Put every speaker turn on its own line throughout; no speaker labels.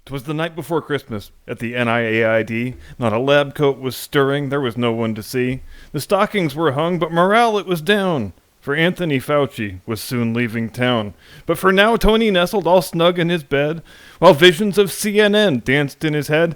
'Twas the night before Christmas at the NIAID. Not a lab coat was stirring, there was no one to see. The stockings were hung, but morale it was down, for Anthony Fauci was soon leaving town. But for now Tony nestled all snug in his bed, while visions of CNN danced in his head.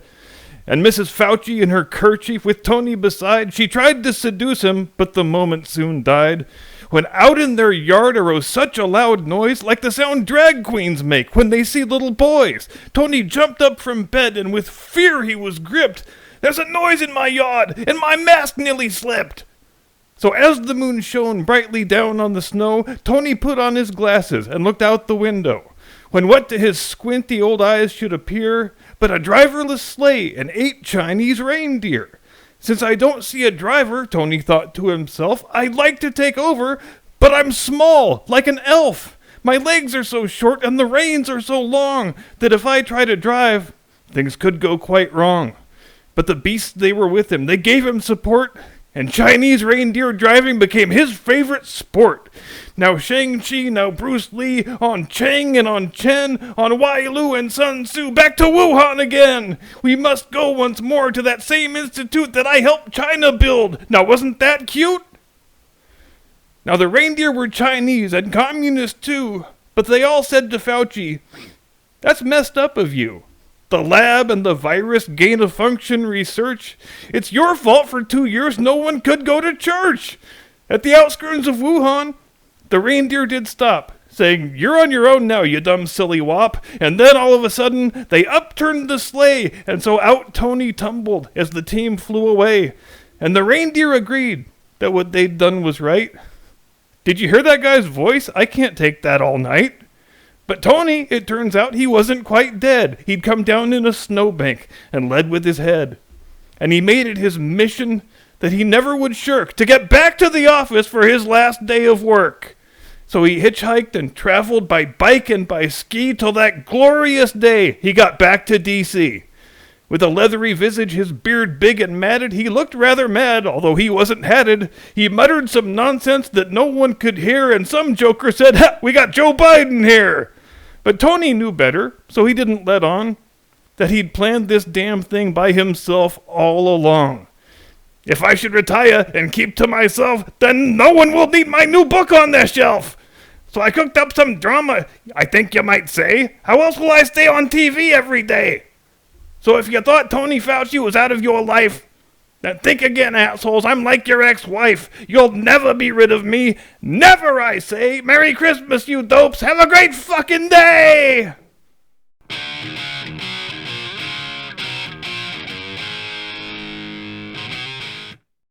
And Mrs. Fauci in her kerchief with Tony beside, she tried to seduce him, but the moment soon died. When out in their yard arose such a loud noise, like the sound drag queens make when they see little boys. Tony jumped up from bed, and with fear he was gripped. "There's a noise in my yard, and my mask nearly slipped." So as the moon shone brightly down on the snow, Tony put on his glasses and looked out the window, when what to his squinty old eyes should appear but a driverless sleigh and 8 Chinese reindeer. "Since I don't see a driver," Tony thought to himself, "I'd like to take over, but I'm small, like an elf. My legs are so short and the reins are so long that if I try to drive, things could go quite wrong." But the beasts they were with him, they gave him support, and Chinese reindeer driving became his favorite sport. Now Shang-Chi, now Bruce Lee, on Chang and on Chen, on Wai Lu and Sun Tzu, back to Wuhan again. We must go once more to that same institute that I helped China build. Now wasn't that cute? Now the reindeer were Chinese and communist too, but they all said to Fauci, "That's messed up of you. The lab and the virus gain-of-function research. It's your fault for 2 years no one could go to church." At the outskirts of Wuhan, the reindeer did stop, saying, "You're on your own now, you dumb silly wop." And then all of a sudden, they upturned the sleigh, and so out Tony tumbled as the team flew away. And the reindeer agreed that what they'd done was right. Did you hear that guy's voice? I can't take that all night. But Tony, it turns out, he wasn't quite dead. He'd come down in a snowbank and led with his head. And he made it his mission that he never would shirk to get back to the office for his last day of work. So he hitchhiked and traveled by bike and by ski till that glorious day he got back to D.C. With a leathery visage, his beard big and matted, he looked rather mad, although he wasn't hatted. He muttered some nonsense that no one could hear, and some joker said, "Ha, we got Joe Biden here." But Tony knew better, so he didn't let on that he'd planned this damn thing by himself all along. "If I should retire and keep to myself, then no one will need my new book on their shelf. So I cooked up some drama, I think you might say. How else will I stay on TV every day? So if you thought Tony Fauci was out of your life, then think again, assholes. I'm like your ex-wife. You'll never be rid of me. Never, I say. Merry Christmas, you dopes. Have a great fucking day!"